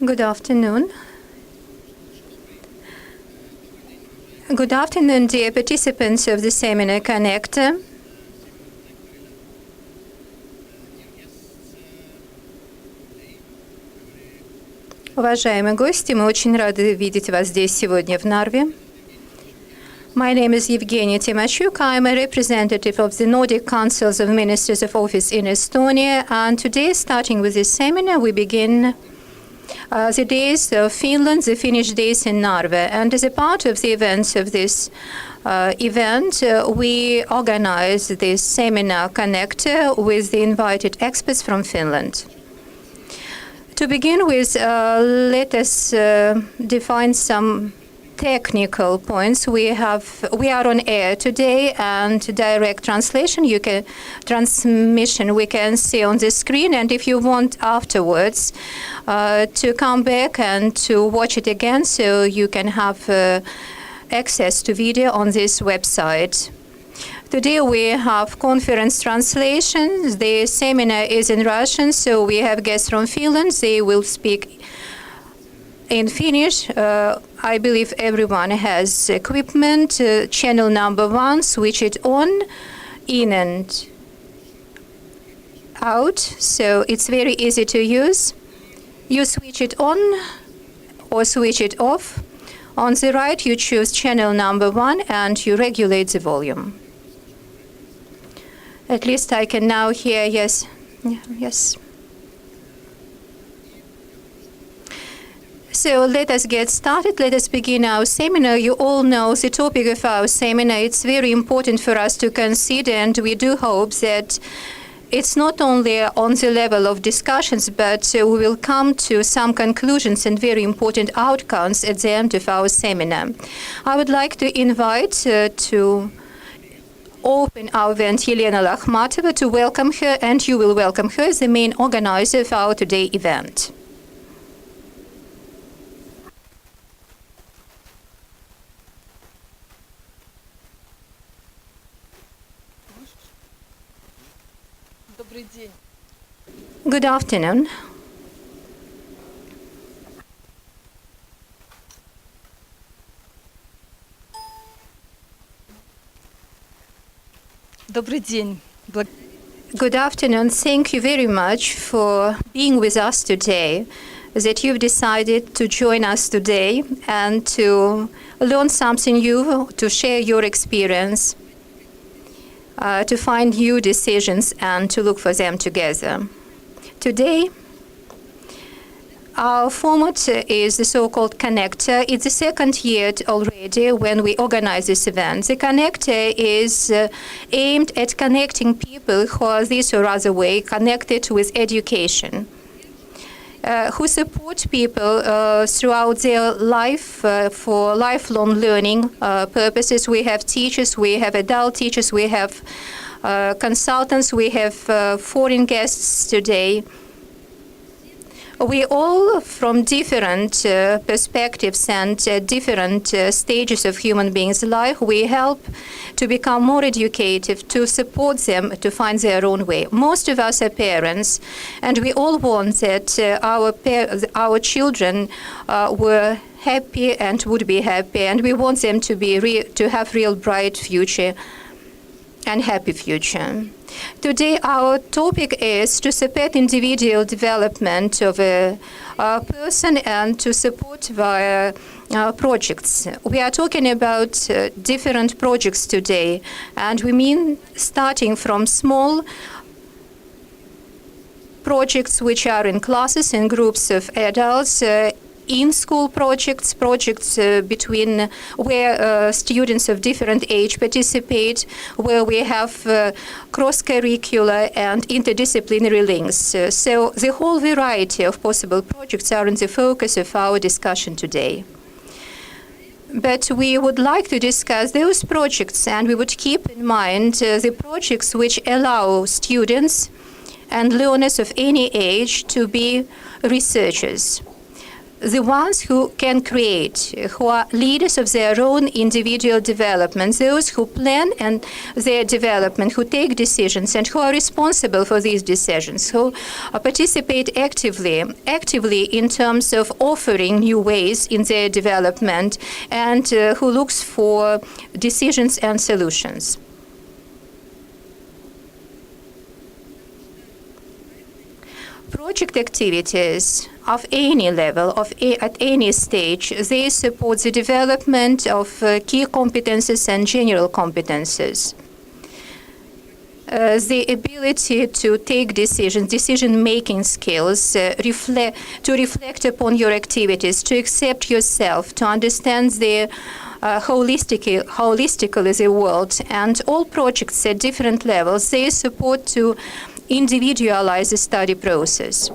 Good afternoon. Good afternoon, dear participants of the seminar Connect. Уважаемые гости, мы очень рады видеть вас здесь сегодня в Нарве. My name is Evgenia Timashuk. I am a representative of the Nordic Councils of Ministers of Office in Estonia. And today, starting with this seminar, we begin the days of Finland, the Finnish days in Narva. And as a part of the events of this event, we organize this seminar Connect with the invited experts from Finland. To begin with, let us define some technical points. We are on air today, and direct transmission we can see on the screen. And if you want afterwards to come back and to watch it again, so you can have access to video on this website. Today we have conference translations. The seminar is in Russian, so we have guests from Finland. They will speak in Finnish. I believe everyone has equipment. Channel number 1, switch it on, in and out. So it's very easy to use. You switch it on or switch it off. On the right, you choose channel number 1 and you regulate the volume. At least I can now hear, yes. Yes. So let us get started. Let us begin our seminar. You all know the topic of our seminar. It's very important for us to consider, and we do hope that it's not only on the level of discussions, but we will come to some conclusions and very important outcomes at the end of our seminar. I would like to invite to open our event Jelena Lohmatova, to welcome her, and you will welcome her as the main organizer of our today event. Good afternoon. Good afternoon. Thank you very much for being with us today, that you've decided to join us today and to learn something new, to share your experience, to find new decisions and to look for them together. Today, our format is the so-called Connector. It's the second year already when we organize this event. The Connector is aimed at connecting people who are this or other way connected with education, who support people throughout their life for lifelong learning purposes. We have teachers, we have adult teachers, we have consultants, we have foreign guests today. We all, from different perspectives and different stages of human beings' life, we help to become more educated, to support them to find their own way. Most of us are parents, and we all want that our children were happy and would be happy, and we want them to have real bright future and happy future. Today, our topic is to support individual development of a person and to support via projects. We are talking about different projects today, and we mean starting from small projects which are in classes, in groups of adults, in-school projects between where students of different age participate, where we have cross-curricular and interdisciplinary links. So the whole variety of possible projects are in the focus of our discussion today. But we would like to discuss those projects, and we would keep in mind the projects which allow students and learners of any age to be researchers. the ones who can create, who are leaders of their own individual development, those who plan and their development, who take decisions and who are responsible for these decisions, who participate actively in terms of offering new ways in their development, and who looks for decisions and solutions. Project activities of any level, at any stage, they support the development of key competences and general competences. The ability to take decisions, decision-making skills, to reflect upon your activities, to accept yourself, to understand the holistically the world, and all projects at different levels, they support to individualize the study process.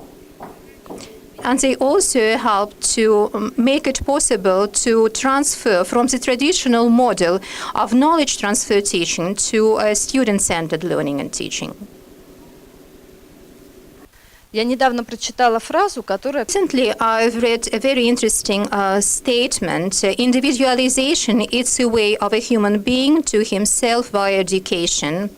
And they also help to make it possible to transfer from the traditional model of knowledge transfer teaching to student-centered learning and teaching. Я недавно прочитала фразу, которая... Recently, I've read a very interesting statement. Individualization is a way of a human being to himself via education.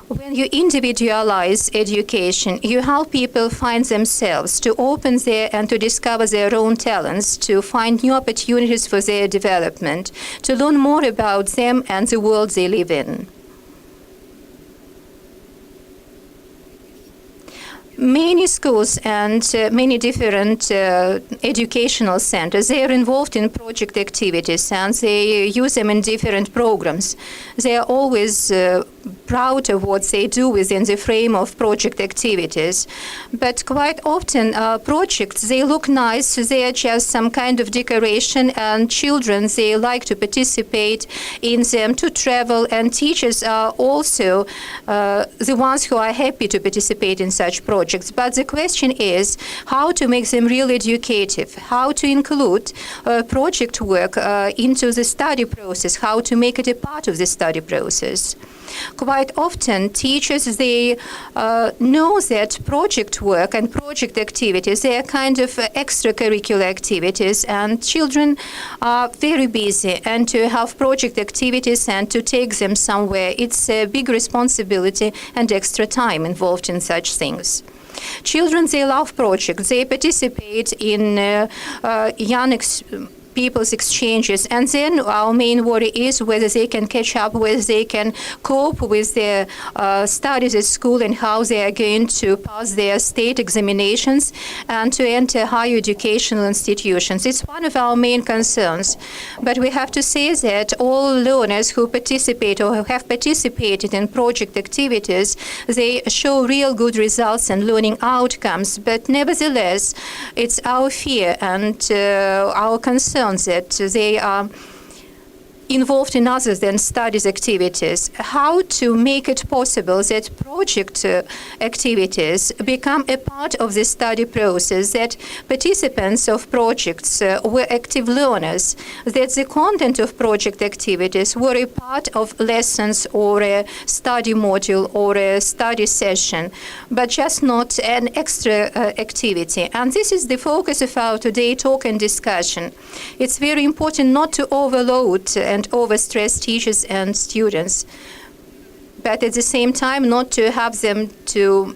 When you individualize education, you help people find themselves, to open and to discover their own talents, to find new opportunities for their development, to learn more about them and the world they live in. Many schools and many different educational centers, they are involved in project activities and they use them in different programs. They are always proud of what they do within the frame of project activities. But quite often projects, they look nice, they are just some kind of decoration, and children, they like to participate in them, to travel, and teachers are also the ones who are happy to participate in such projects. But the question is how to make them really educative, how to include project work into the study process, how to make it a part of the study process. Quite often, teachers, they know that project work and project activities, they are kind of extracurricular activities, and children are very busy, and to have project activities and to take them somewhere, it's a big responsibility and extra time involved in such things. Children, they love projects. They participate in young people's exchanges, and then our main worry is whether they can catch up, whether they can cope with their studies at school, and how they are going to pass their state examinations and to enter higher educational institutions. It's one of our main concerns. But we have to say that all learners who participate or who have participated in project activities, they show real good results and learning outcomes. But nevertheless, it's our fear and our concern that they are involved in other than studies activities. How to make it possible that project activities become a part of the study process, that participants of projects were active learners, that the content of project activities were a part of lessons or a study module or a study session, but just not an extra activity. And this is the focus of our today talk and discussion. It's very important not to overload and overstress teachers and students, but at the same time not to have them to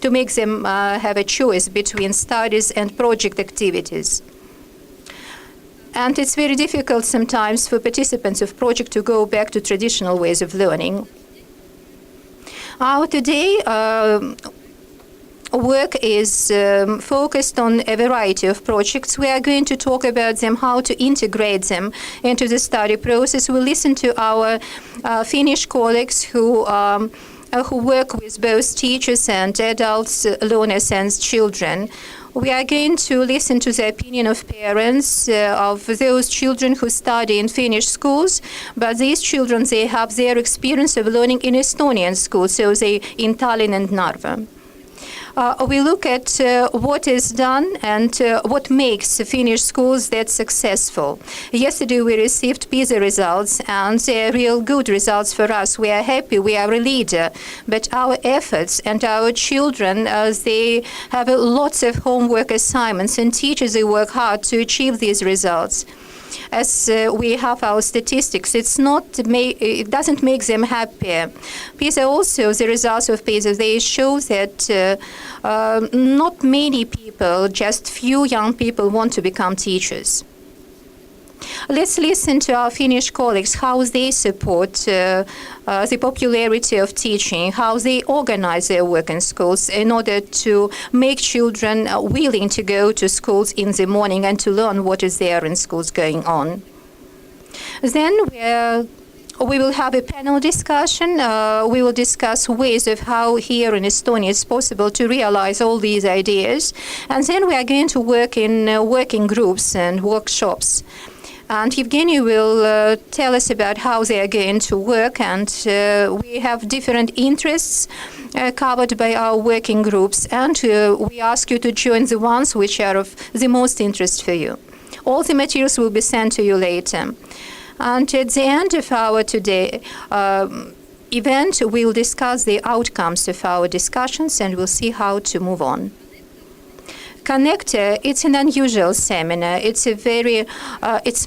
make them have a choice between studies and project activities. And it's very difficult sometimes for participants of project to go back to traditional ways of learning. Our today work is focused on a variety of projects. We are going to talk about them, how to integrate them into the study process. We'll listen to our Finnish colleagues who work with both teachers and adults, learners and children. We are going to listen to the opinion of parents of those children who study in Finnish schools, but these children, they have their experience of learning in Estonian schools, so they in Tallinn and Narva. we look at what is done and what makes Finnish schools that successful. Yesterday we received PISA results, and they're real good results for us. We are happy, we are a leader, but our efforts and our children, they have lots of homework assignments, and teachers, they work hard to achieve these results. As we have our statistics, it doesn't make them happier. PISA also, the results of PISA, they show that not many people, just few young people want to become teachers. Let's listen to our Finnish colleagues, how they support the popularity of teaching, how they organize their work in schools in order to make children willing to go to schools in the morning and to learn what is there in schools going on. Then we will have a panel discussion. We will discuss ways of how here in Estonia it's possible to realize all these ideas. And then we are going to work in working groups and workshops. And Evgeny will tell us about how they are going to work, and we have different interests covered by our working groups, and we ask you to join the ones which are of the most interest for you. All the materials will be sent to you later. And at the end of our today event, we'll discuss the outcomes of our discussions, and we'll see how to move on. Connector, it's an unusual seminar. It's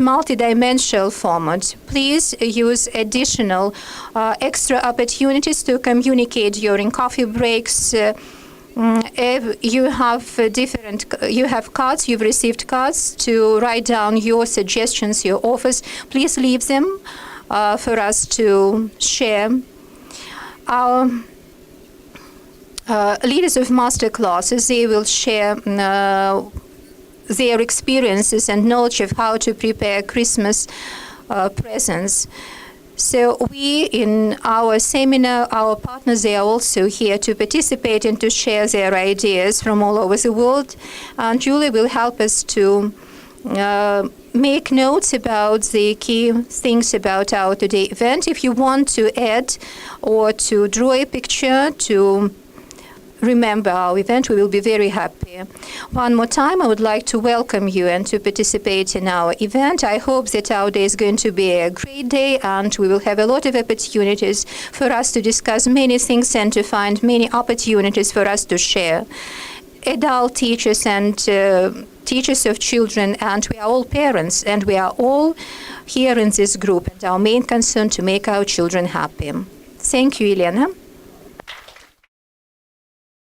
multi-dimensional format. Please use additional extra opportunities to communicate during coffee breaks. If you have cards, you've received cards to write down your suggestions, your offers. Please leave them for us to share. Our leaders of master classes, they will share their experiences and knowledge of how to prepare Christmas presents. So we, in our seminar, our partners, they are also here to participate and to share their ideas from all over the world. And Julie will help us to make notes about the key things about our today event. If you want to add or to draw a picture to remember our event, we will be very happy. One more time, I would like to welcome you and to participate in our event. I hope that our day is going to be a great day, and we will have a lot of opportunities for us to discuss many things and to find many opportunities for us to share. Adult teachers and teachers of children, and we are all parents, and we are all here in this group, and our main concern to make our children happy. Thank you, Elena.